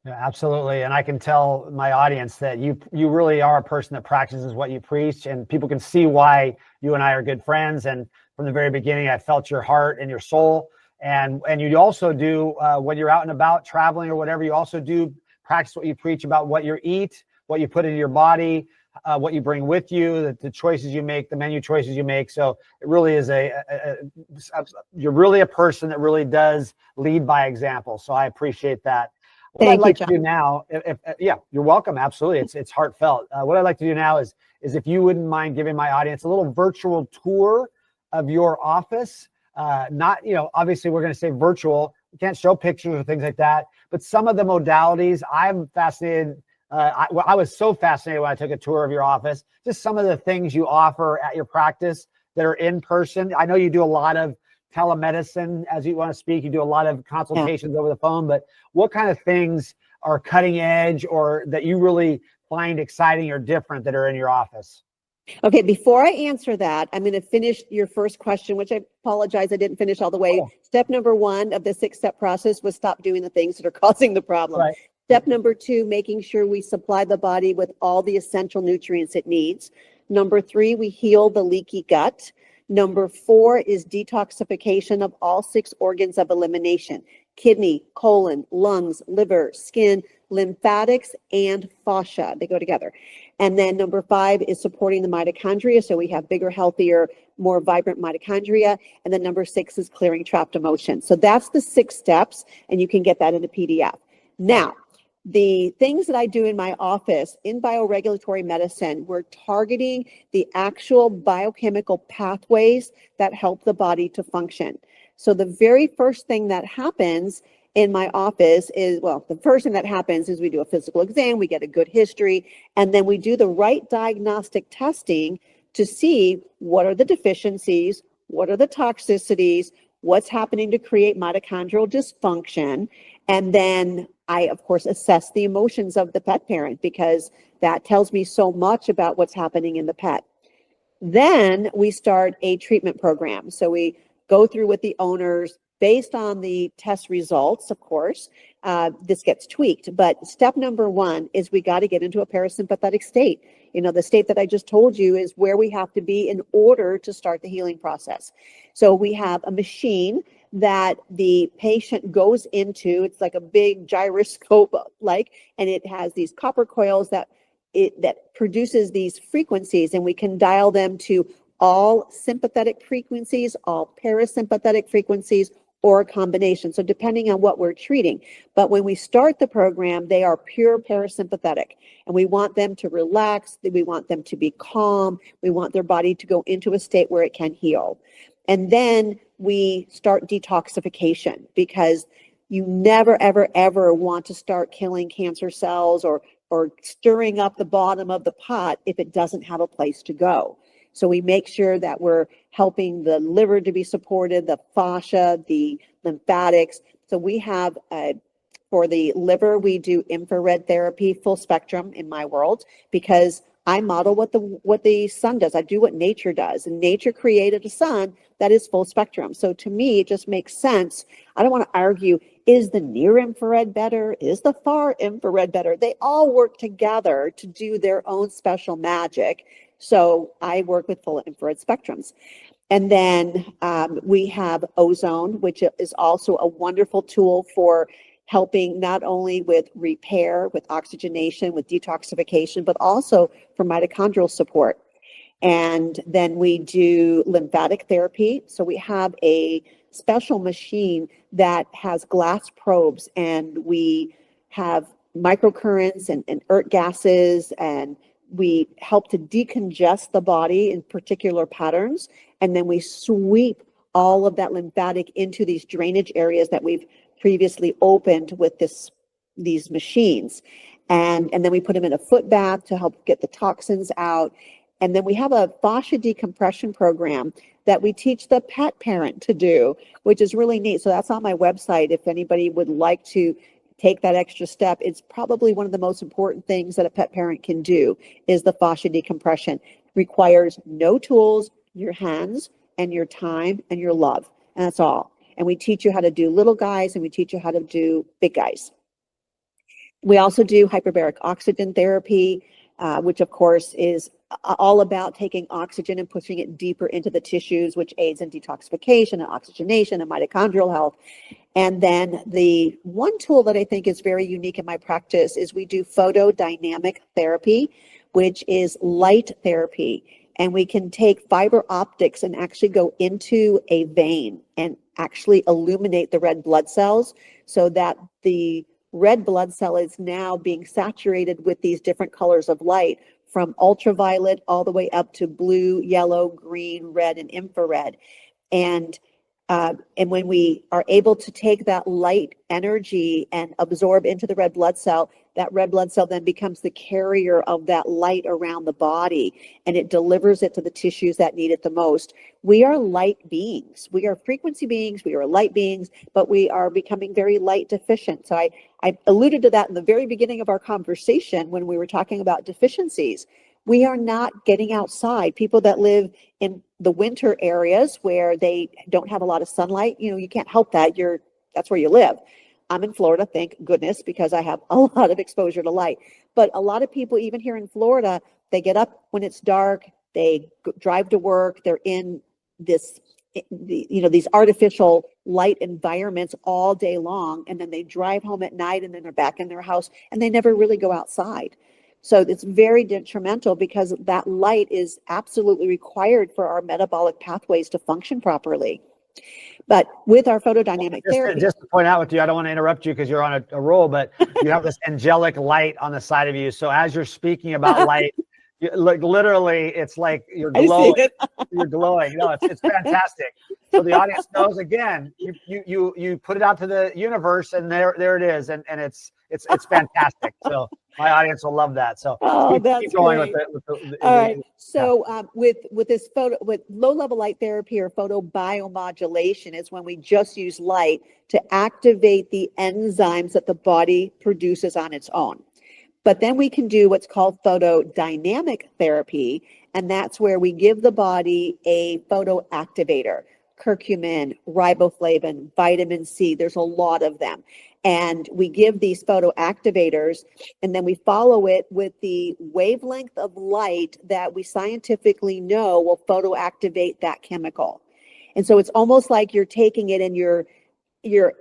Yeah, absolutely. And I can tell my audience that you really are a person that practices what you preach, and people can see why you and I are good friends. And from the very beginning, I felt your heart and your soul. And you also do, when you're out and about traveling or whatever, you also do practice what you preach about what you eat, what you put into your body, what you bring with you, the choices you make, the menu choices you make. So it really is you're really a person that really does lead by example. So I appreciate that. What I'd like to do now, yeah, you're welcome. Absolutely. It's heartfelt. What I'd like to do now is if you wouldn't mind giving my audience a little virtual tour of your office. Not, obviously we're going to say virtual. We can't show pictures or things like that, but some of the modalities I'm fascinated. I was so fascinated when I took a tour of your office, just some of the things you offer at your practice that are in person. I know you do a lot of telemedicine as you want to speak. You do a lot of consultations over the phone, but what kind of things are cutting edge or that you really find exciting or different that are in your office? Okay, before I answer that, I'm going to finish your first question, which I apologize I didn't finish all the way. Oh. Step number 1 of the 6-step process was stop doing the things that are causing the problem. Right. Step number 2, making sure we supply the body with all the essential nutrients it needs. Number 3, we heal the leaky gut. Number 4 is detoxification of all 6 organs of elimination: kidney, colon, lungs, liver, skin, lymphatics, and fascia. They go together. And then number 5 is supporting the mitochondria. So we have bigger, healthier, more vibrant mitochondria. And then number 6 is clearing trapped emotions. So that's the 6 steps, and you can get that in a PDF. Now, the things that I do in my office in bioregulatory medicine, we're targeting the actual biochemical pathways that help the body to function. So the very first thing that happens in my office is, well, the first thing that happens is we do a physical exam, we get a good history, and then we do the right diagnostic testing to see what are the deficiencies, what are the toxicities, what's happening to create mitochondrial dysfunction. And then I, of course, assess the emotions of the pet parent, because that tells me so much about what's happening in the pet. Then we start a treatment program. So we go through with the owners based on the test results, of course. This gets tweaked. But step number one is we got to get into a parasympathetic state. You know, the state that I just told you is where we have to be in order to start the healing process. So we have a machine that the patient goes into. It's like a big gyroscope, and it has these copper coils that produces these frequencies, and we can dial them to all sympathetic frequencies, all parasympathetic frequencies, or a combination. So depending on what we're treating. But when we start the program, they are pure parasympathetic, and we want them to relax. We want them to be calm. We want their body to go into a state where it can heal. And then we start detoxification, because you never, ever, ever want to start killing cancer cells or stirring up the bottom of the pot if it doesn't have a place to go. So we make sure that we're helping the liver to be supported, the fascia, the lymphatics. So we have, for the liver, we do infrared therapy, full spectrum in my world, because I model what the sun does. I do what nature does, and nature created a sun that is full spectrum. So to me, it just makes sense. I don't want to argue, is the near infrared better? Is the far infrared better? They all work together to do their own special magic. So I work with full infrared spectrums. And then we have ozone, which is also a wonderful tool for helping not only with repair, with oxygenation, with detoxification, but also for mitochondrial support. And then we do lymphatic therapy. So we have a special machine that has glass probes, and we have microcurrents and inert gases, and we help to decongest the body in particular patterns. And then we sweep all of that lymphatic into these drainage areas that we've previously opened with these machines. And then we put them in a foot bath to help get the toxins out. And then we have a fascia decompression program that we teach the pet parent to do, which is really neat. So that's on my website. If anybody would like to take that extra step, it's probably one of the most important things that a pet parent can do is the fascia decompression. Requires no tools, your hands and your time and your love. And that's all. And we teach you how to do little guys, and we teach you how to do big guys. We also do hyperbaric oxygen therapy, which of course is all about taking oxygen and pushing it deeper into the tissues, which aids in detoxification and oxygenation and mitochondrial health. And then the one tool that I think is very unique in my practice is we do photodynamic therapy, which is light therapy. And we can take fiber optics and actually go into a vein and actually illuminate the red blood cells, so that the red blood cell is now being saturated with these different colors of light, from ultraviolet all the way up to blue, yellow, green, red, and infrared. And when we are able to take that light energy and absorb into the red blood cell, that red blood cell then becomes the carrier of that light around the body, and it delivers it to the tissues that need it the most. We are light beings. We are frequency beings. We are light beings, but we are becoming very light deficient. So I alluded to that in the very beginning of our conversation when we were talking about deficiencies. We are not getting outside. People that live in the winter areas where they don't have a lot of sunlight, you can't help that. That's where you live. I'm in Florida, thank goodness, because I have a lot of exposure to light. But a lot of people, even here in Florida, they get up when it's dark, they drive to work, they're in these artificial light environments all day long, and then they drive home at night, and then they're back in their house, and they never really go outside. So it's very detrimental, because that light is absolutely required for our metabolic pathways to function properly. But with our photodynamic therapy, just to point out with you, I don't want to interrupt you because you're on a roll, but you have this angelic light on the side of you. So as you're speaking about light, like literally, it's like you're glowing. You're glowing. No, it's fantastic. So the audience knows. Again, you put it out to the universe, and there it is, and it's fantastic. So my audience will love that. So keep going great. with the all right. So with this with low level light therapy or photobiomodulation is when we just use light to activate the enzymes that the body produces on its own. But then we can do what's called photodynamic therapy, and that's where we give the body a photoactivator, curcumin, riboflavin, vitamin C. There's a lot of them. And we give these photoactivators, and then we follow it with the wavelength of light that we scientifically know will photoactivate that chemical. And so it's almost like you're taking it and you're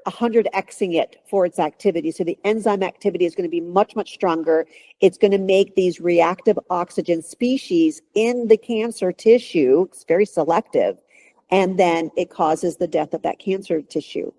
100xing it for its activity. So the enzyme activity is going to be much, much stronger. It's going to make these reactive oxygen species in the cancer tissue. It's very selective. And then it causes the death of that cancer tissue.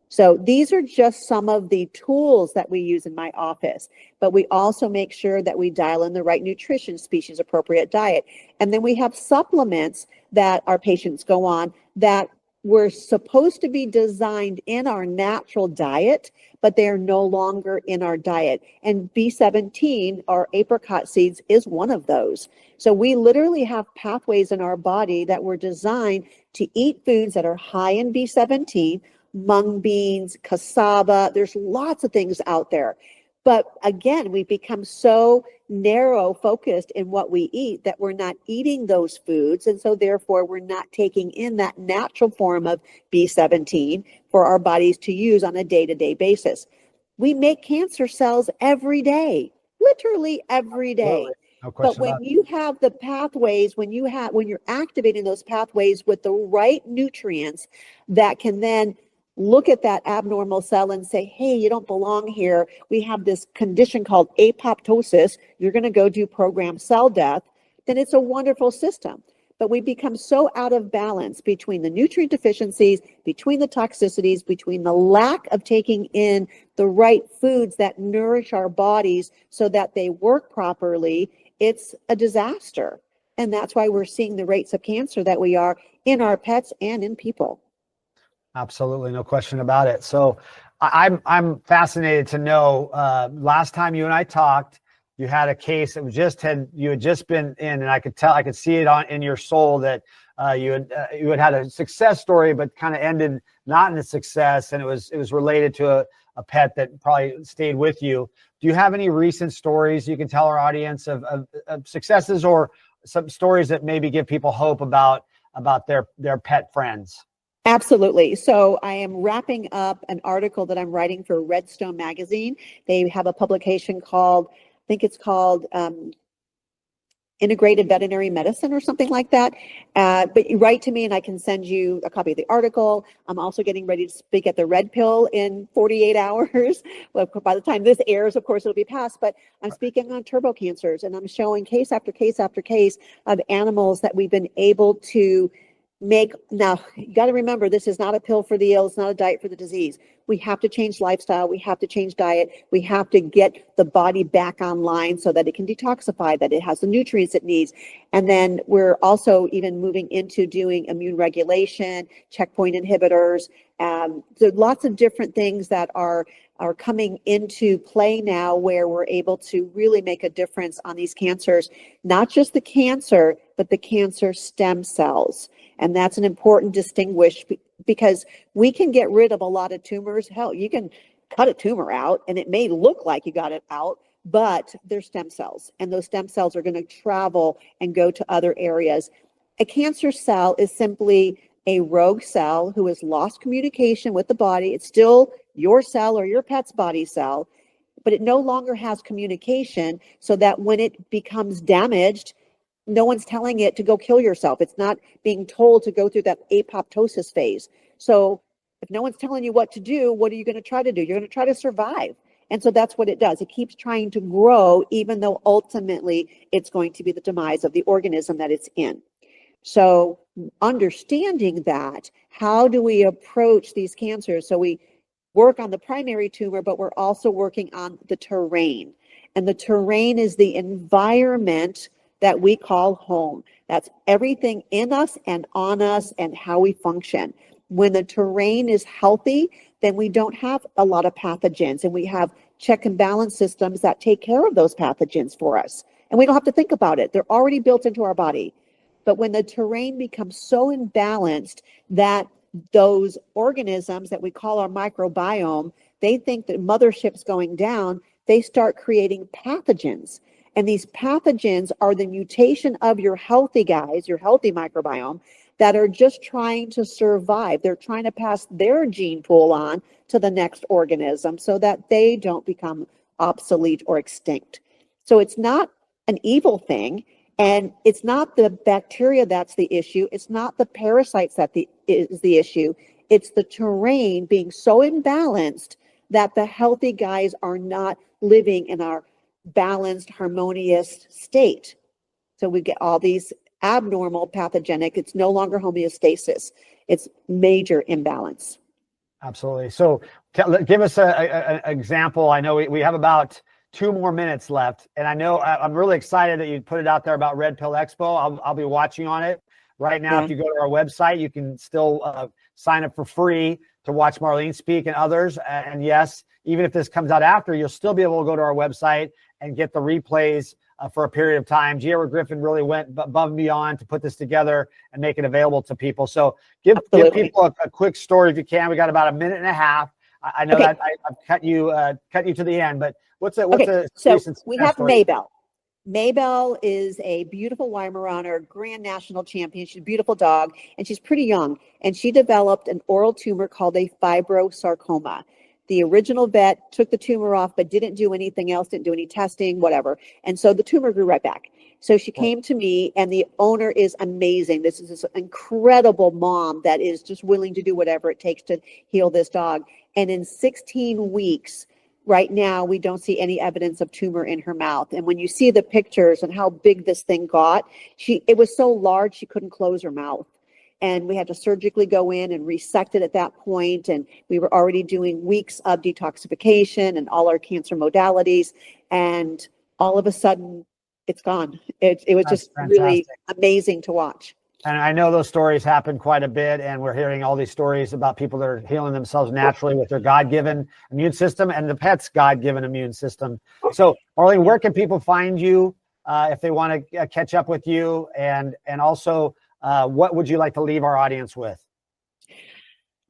So these are just some of the tools that we use in my office, but we also make sure that we dial in the right nutrition, species appropriate diet. And then we have supplements that our patients go on that were supposed to be designed in our natural diet, but they are no longer in our diet. And B17, or apricot seeds, is one of those. So we literally have pathways in our body that were designed to eat foods that are high in B17, mung beans, cassava. There's lots of things out there. But again, we've become so narrow focused in what we eat that we're not eating those foods. And so therefore, we're not taking in that natural form of B17 for our bodies to use on a day-to-day basis. We make cancer cells every day, literally every day. No but when you have the pathways, when you're activating those pathways with the right nutrients that can then look at that abnormal cell and say, hey, you don't belong here. We have this condition called apoptosis. You're going to go do programmed cell death. Then it's a wonderful system. But we become so out of balance between the nutrient deficiencies, between the toxicities, between the lack of taking in the right foods that nourish our bodies so that they work properly. It's a disaster. And that's why we're seeing the rates of cancer that we are in our pets and in people. Absolutely, no question about it. So I'm fascinated to know, last time you and I talked, you had a case that you had just been in, and I could see it in your soul that you had a success story, but kind of ended not in a success, and it was related to a pet that probably stayed with you. Do you have any recent stories you can tell our audience of successes, or some stories that maybe give people hope about their pet friends? Absolutely. So I am wrapping up an article that I'm writing for Redstone magazine. They have a publication called, I think it's called Integrated Veterinary Medicine or something like that. But you write to me and I can send you a copy of the article. I'm also getting ready to speak at the Red Pill in 48 hours. Well, by the time this airs, of course, it'll be past, but I'm speaking on turbo cancers, and I'm showing case after case after case of animals that we've been able to make. Now, you got to remember, this is not a pill for the ill. It's not a diet for the disease. We have to change lifestyle. We have to change diet. We have to get the body back online so that it can detoxify, that it has the nutrients it needs. And then we're also even moving into doing immune regulation, checkpoint inhibitors. There are lots of different things that are coming into play now where we're able to really make a difference on these cancers, not just the cancer, but the cancer stem cells. And that's an important distinguish, because we can get rid of a lot of tumors. Hell, you can cut a tumor out and it may look like you got it out, but they're stem cells, and those stem cells are going to travel and go to other areas. A cancer cell is simply a rogue cell who has lost communication with the body. It's still your cell or your pet's body cell, but it no longer has communication, so that when it becomes damaged, no one's telling it to go kill yourself. It's not being told to go through that apoptosis phase. So if no one's telling you what to do, what are you going to try to do? You're going to try to survive. And so that's what it does. It keeps trying to grow, even though ultimately it's going to be the demise of the organism that it's in. So understanding that, how do we approach these cancers? So we work on the primary tumor, but we're also working on the terrain. And the terrain is the environment that we call home. That's everything in us and on us and how we function. When the terrain is healthy, then we don't have a lot of pathogens, and we have check and balance systems that take care of those pathogens for us. And we don't have to think about it. They're already built into our body. But when the terrain becomes so imbalanced that those organisms that we call our microbiome, they think that mothership's going down, they start creating pathogens. And these pathogens are the mutation of your healthy guys, your healthy microbiome, that are just trying to survive. They're trying to pass their gene pool on to the next organism so that they don't become obsolete or extinct. So it's not an evil thing, and it's not the bacteria that's the issue. It's not the parasites that is the issue. It's the terrain being so imbalanced that the healthy guys are not living in our balanced, harmonious state. So we get all these abnormal pathogenic. It's no longer homeostasis. It's major imbalance. Absolutely. So give us an example. I know we have about 2 more minutes left, and I know I'm really excited that you put it out there about Red Pill Expo. I'll be watching on it right now. If you go to our website, you can still sign up for free to watch Marlene speak and others. And yes, even if this comes out after, you'll still be able to go to our website and get the replays for a period of time. G. Edward Griffin really went above and beyond to put this together and make it available to people. So give people a quick story if you can. We got about 1.5 minutes. I know that I've cut you to the end, but what's a so we have story? Maybell. Maybell is a beautiful Weimaraner, grand national champion. She's a beautiful dog, and she's pretty young. And she developed an oral tumor called a fibrosarcoma. The original vet took the tumor off, but didn't do anything else, didn't do any testing, whatever. And so the tumor grew right back. So she came to me, and the owner is amazing. This is this incredible mom that is just willing to do whatever it takes to heal this dog. And in 16 weeks, right now, we don't see any evidence of tumor in her mouth. And when you see the pictures and how big this thing got, it was so large she couldn't close her mouth. And we had to surgically go in and resect it at that point. And we were already doing weeks of detoxification and all our cancer modalities. And all of a sudden, it's gone. It was That's just fantastic. Really amazing to watch. And I know those stories happen quite a bit. And we're hearing all these stories about people that are healing themselves naturally with their God-given immune system and the pet's God-given immune system. So, Marlene, where can people find you if they want to catch up with you? And also, what would you like to leave our audience with?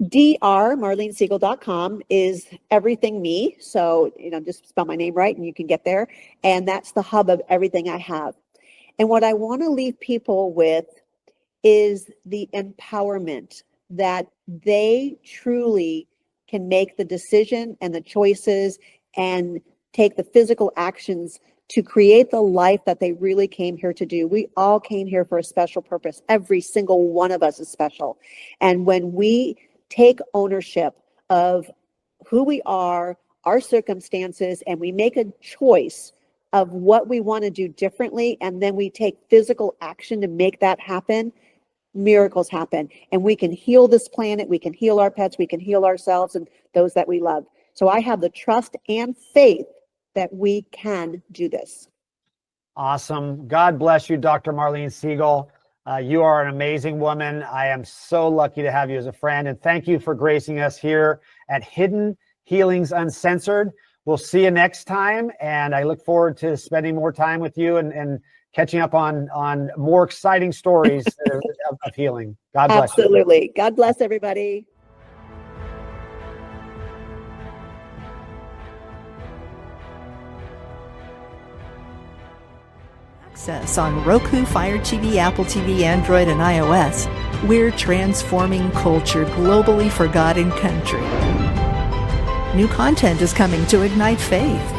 drmarlenesiegel.com is everything me. So, just spell my name right and you can get there. And that's the hub of everything I have. And what I want to leave people with is the empowerment that they truly can make the decision and the choices and take the physical actions to create the life that they really came here to do. We all came here for a special purpose. Every single one of us is special. And when we take ownership of who we are, our circumstances, and we make a choice of what we want to do differently, and then we take physical action to make that happen, miracles happen. And we can heal this planet, we can heal our pets, we can heal ourselves and those that we love. So I have the trust and faith that we can do this. Awesome. God bless you, Dr. Marlene Siegel. You are an amazing woman. I am so lucky to have you as a friend. And thank you for gracing us here at Hidden Healings Uncensored. We'll see you next time. And I look forward to spending more time with you and catching up on more exciting stories of healing. God bless you. Absolutely. God bless everybody. Access on Roku, FireTV, Apple TV, Android, and iOS. We're transforming culture globally for God and country. New content is coming to ignite faith.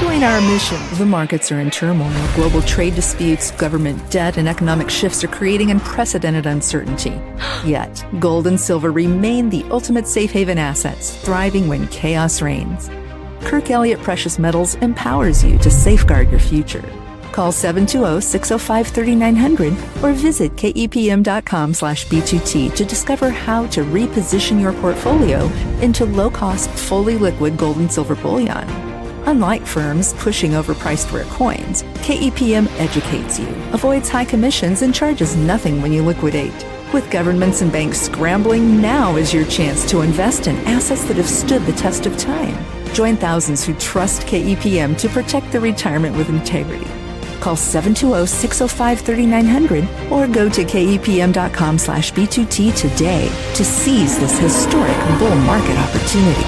Join our mission. The markets are in turmoil. Global trade disputes, government debt, and economic shifts are creating unprecedented uncertainty. Yet, gold and silver remain the ultimate safe haven assets, thriving when chaos reigns. Kirk Elliott Precious Metals empowers you to safeguard your future. Call 720-605-3900 or visit kepm.com/B2T to discover how to reposition your portfolio into low-cost, fully liquid gold and silver bullion. Unlike firms pushing overpriced rare coins, KEPM educates you, avoids high commissions, and charges nothing when you liquidate. With governments and banks scrambling, now is your chance to invest in assets that have stood the test of time. Join thousands who trust KEPM to protect their retirement with integrity. Call 720-605-3900 or go to kepm.com/B2T today to seize this historic bull market opportunity.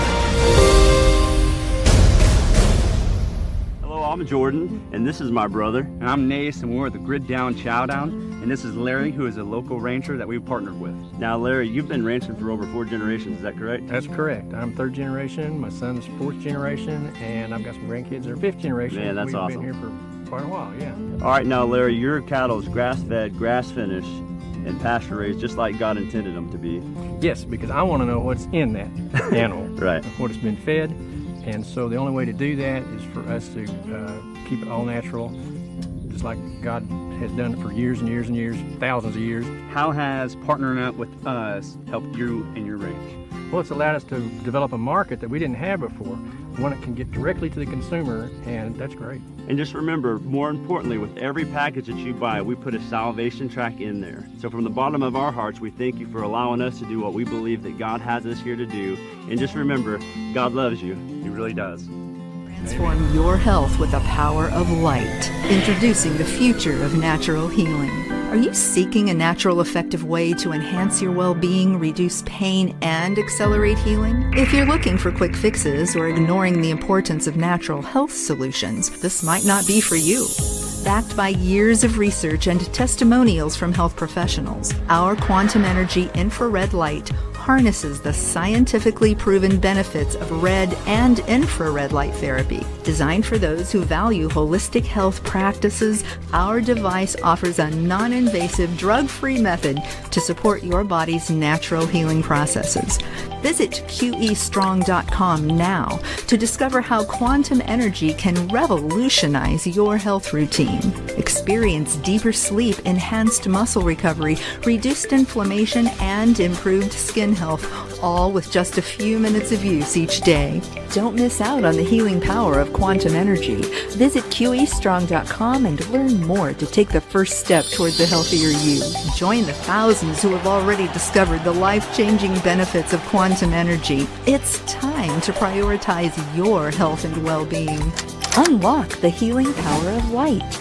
I'm Jordan, and this is my brother. And I'm Nace, and we're the Grid Down Chowdown. And this is Larry, who is a local rancher that we've partnered with. Now, Larry, you've been ranching for over 4 generations, is that correct? That's correct. I'm 3rd generation, my son's 4th generation, and I've got some grandkids that are 5th generation. Man, that's awesome. We've been here for quite a while, yeah. All right, now, Larry, your cattle is grass-fed, grass-finished, and pasture-raised, just like God intended them to be. Yes, because I want to know what's in that animal. Right. What it's been fed. And so the only way to do that is for us to keep it all natural, just like God has done it for years and years and years, thousands of years. How has partnering up with us helped you and your ranch? Well, it's allowed us to develop a market that we didn't have before, one that can get directly to the consumer, and that's great. And just remember, more importantly, with every package that you buy, we put a salvation track in there. So from the bottom of our hearts, we thank you for allowing us to do what we believe that God has us here to do. And just remember, God loves you. He really does. Transform your health with the power of light. Introducing the future of natural healing. Are you seeking a natural, effective way to enhance your well-being, reduce pain, and accelerate healing? If you're looking for quick fixes or ignoring the importance of natural health solutions, this might not be for you. Backed by years of research and testimonials from health professionals, our quantum energy infrared light harnesses the scientifically proven benefits of red and infrared light therapy. Designed for those who value holistic health practices, our device offers a non-invasive, drug-free method to support your body's natural healing processes. Visit QEstrong.com now to discover how quantum energy can revolutionize your health routine. Experience deeper sleep, enhanced muscle recovery, reduced inflammation, and improved skin health, all with just a few minutes of use each day. Don't miss out on the healing power of quantum energy. Visit QEstrong.com and learn more to take the first step toward the healthier you. Join the thousands who have already discovered the life-changing benefits of quantum energy. It's time to prioritize your health and well-being. Unlock the healing power of light.